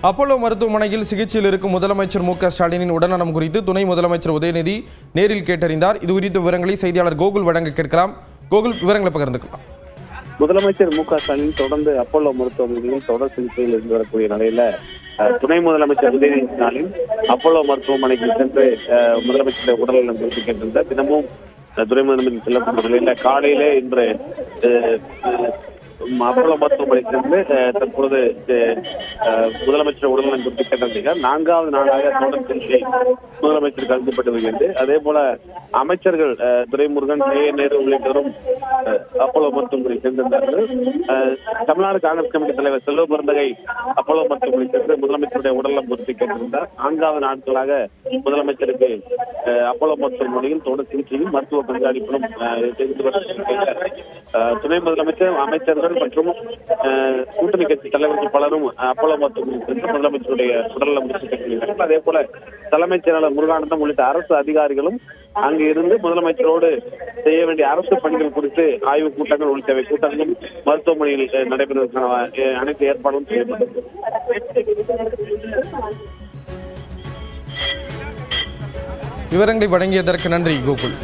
Apollo மருத்துவமனையில் சிகிச்சையில் இருக்கும் முதலமைச்சர் மு.க. ஸ்டாலினின் உடல்நலம் குறித்து துணை முதலமைச்சர் உதயநிதி நேரில் கேட்டறிந்தார். இது குறித்த விவரங்களை செய்தியாளர் கோகுல் வழங்க கேட்கலாம். கோகுல், விவரங்களை பகிர்ந்துக்கலாம். முதலமைச்சர் மு.க. ஸ்டாலின் தொடர்ந்து அப்போலோ மருத்துவமனையில் தொடர் சிகிச்சையில் இருந்து வரக்கூடிய நிலையில துணை முதலமைச்சர் உதயநிதி ஸ்டாலின் அப்போலோ மருத்துவமனைக்கு சென்று முதலமைச்சருடைய உடல்நலம் குறித்து கேட்டிருந்தார். தினமும் துணை முதலமைச்சர் செல்லக்கூடிய நிலையில காலையிலே இன்று அப்போலோ மருத்துவமனை சென்று தற்பொழுது முதலமைச்சர் உடல்நலம் குறித்து கேட்டிருந்தார். 4வது நாளாக தொடர் சிகிச்சை முதலமைச்சருக்கு அளிக்கப்பட்டு வருகிறது. அதே போல அமைச்சர்கள் துரைமுருகன், நேரு உள்ளிட்டோரும் அப்போலோ மருத்துவமனை சென்றிருந்தார்கள். தமிழ்நாடு காங்கிரஸ் கமிட்டி தலைவர் செல்வ பெருந்தகை அப்போலோ மருத்துவமனை சென்று முதலமைச்சருடைய உடல்நலம் குறித்து கேட்டிருந்தார். 4வது நாட்களாக முதலமைச்சருக்கு அப்போலோ மருத்துவமனையில் தொடர் சிகிச்சையும் மருத்துவ கண்காணிப்பிலும் துணை முதலமைச்சர், அமைச்சர்கள் மற்றும் கூட்டணி கட்சி தலைவர்கள் பலரும் அப்போலோ மருத்துவமனை சென்று முதலமைச்சருடைய உடல்நலம் குறித்து கேட்டிருக்கிறார்கள். அதே போல தலைமைச் செயலாளர் முருகானந்தம் உள்ளிட்ட அரசு அதிகாரிகளும் அங்கு இருந்து முதலமைச்சரோடு செய்ய வேண்டிய அரசு பணிகள் குறித்து ஆய்வுக் கூட்டங்கள் உள்ளிட்டவை கூட்டங்களும் மருத்துவமனையில் நடைபெறுவதற்கான அனைத்து ஏற்பாடும் செய்யப்பட்டது. விவரங்களை வழங்கியதற்கு நன்றி கோகுல்.